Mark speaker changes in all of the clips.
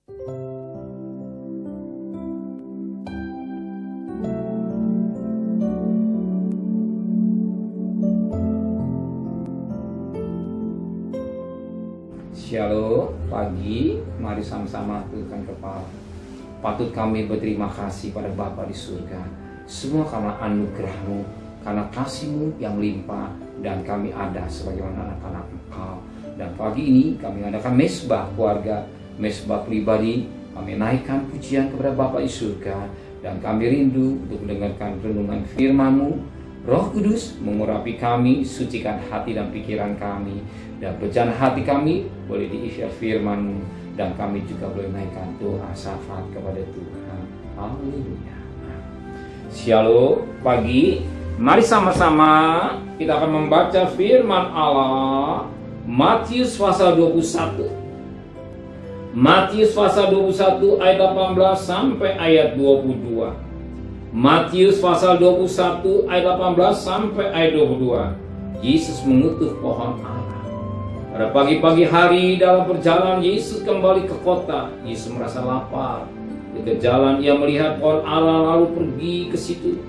Speaker 1: Shalom, pagi, mari sama-sama tundukkan kepala. Patut kami berterima kasih pada Bapa di surga, semua karena anugerah-Mu, karena kasih-Mu yang limpah, dan kami ada sebagaimana anak-anak Engkau. Dan pagi ini kami mengadakan mesbah keluarga, mesbah pribadi, kami naikkan pujian kepada Bapa di surga, dan kami rindu untuk mendengarkan renungan firman-Mu. Roh Kudus mengurapi kami, sucikan hati dan pikiran kami, dan pecahan hati kami boleh diisi firman-Mu, dan kami juga boleh naikkan doa syafaat kepada Tuhan. Haleluya. Shalom, pagi, mari sama-sama kita akan membaca firman Allah, Matius pasal 21. Matius pasal 21 ayat 18 sampai ayat 22. Matius pasal 21 ayat 18 sampai ayat 22. Yesus mengutus pohon ara. Pada pagi-pagi hari dalam perjalanan Yesus kembali ke kota. Yesus merasa lapar. Di jalan ia melihat pohon ara lalu pergi ke situ.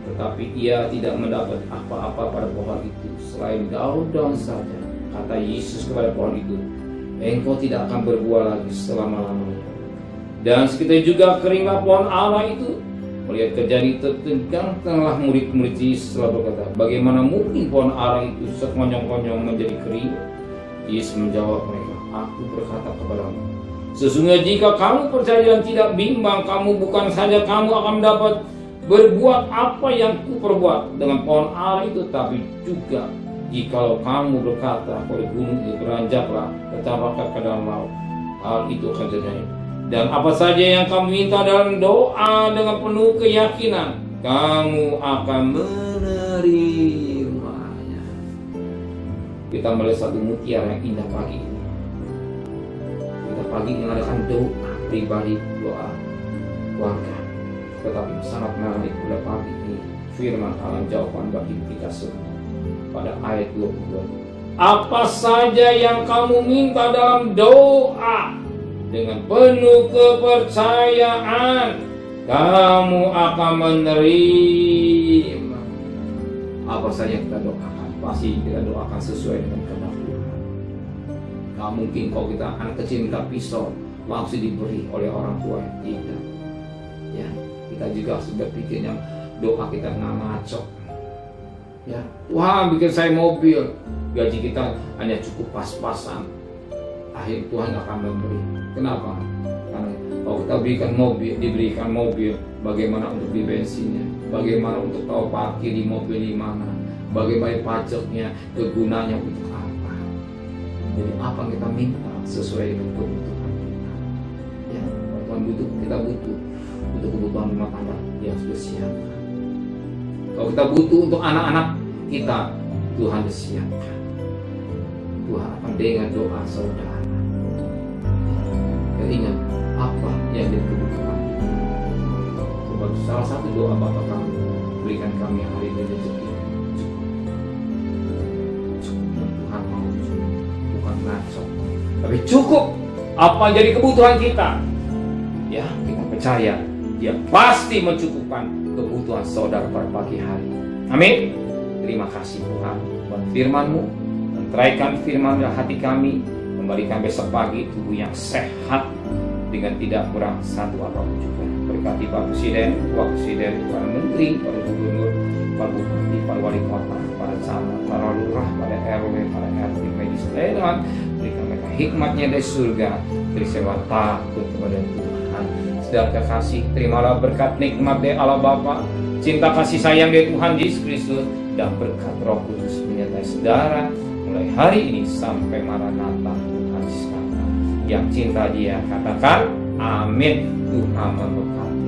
Speaker 1: Tetapi ia tidak mendapat apa-apa pada pohon itu selain daun-daun saja. Kata Yesus kepada pohon itu, engkau tidak akan berbuah lagi selama-lamanya. Dan sekitar juga keringlah pohon ara itu. Melihat kejadian itu, teganglah murid-murid Yesus lalu berkata, bagaimana mungkin pohon ara itu sekonyong-konyong menjadi kering? Yesus menjawab mereka, aku berkata kepadamu, sesungguhnya jika kamu percaya dan tidak bimbang, kamu bukan saja kamu akan dapat berbuat apa yang kuperbuat dengan pohon ara itu, tapi juga jikalau kamu berkata pada gunung itu beranjaklah, tercapaklah ke dalam laut, hal itu akan terjadi. Dan apa saja yang kamu minta dalam doa dengan penuh keyakinan, kamu akan menerimanya. Kita melihat satu mutiara yang indah pagi ini. Kita pagi mengadakan doa pribadi, doa keluarga. Tetapi sangat menarik pada pagi ini firman Allah jawaban bagi kita semua. Pada ayat 22. Apa saja yang kamu minta dalam doa, dengan penuh kepercayaan, kamu akan menerima. Apa saja kita doakan, pasti kita doakan sesuai dengan kehendak Tuhan. Gak mungkin kalau kita anak kecil minta pisau langsung diberi oleh orang tua yang tidak. Ya, kita juga harus berpikirnya doa kita nggak ngaco. Ya, Tuhan bikin saya mobil, gaji kita hanya cukup pas-pasan. Akhir Tuhan akan memberi. Kenapa? Karena kalau kita diberikan mobil, bagaimana untuk beli bensinnya, bagaimana untuk tahu parkir di mobil di mana, bagaimana pajaknya, kegunaannya untuk apa. Jadi apa yang kita minta sesuai dengan kebutuhan kita. Ya, Tuhan butuh, kita butuh untuk kebutuhan rumah tangga yang sudah siapkan. Kalau kita butuh untuk anak-anak kita, Tuhan disiapkan. Tuhan akan dengar doa saudara. Ingat apa yang jadi kebutuhan kita. Sebab salah satu doa Bapa kami, berikan kami hari ini rezeki cukup yang Tuhan mau, bukan ngaco, tapi cukup apa yang jadi kebutuhan kita. Ya, kita percaya Dia pasti mencukupkan kebutuhan saudara pada pagi hari. Amin. Terima kasih Tuhan buat firman-Mu, menteraikan firman dalam hati kami, memberikan besok pagi tubuh yang sehat dengan tidak kurang satu apapun juga. Berkati Pak Presiden, para Menteri, para Gubernur, para Bupati, para Wali Kota, para camat, para lurah, para RW, para RT, medis, Tuhan berikan mereka hikmatnya dari surga, dari sewa takut kepada Tuhan. Sedang kekasih, terimalah berkat nikmat dari Allah Bapa, cinta kasih sayang dari Tuhan Yesus Kristus, dan berkat Roh Kudus menyertai saudara mulai hari ini sampai Maranatha Tuhan sekalian. Yang cinta Dia katakan amin. Tuhan memberkati.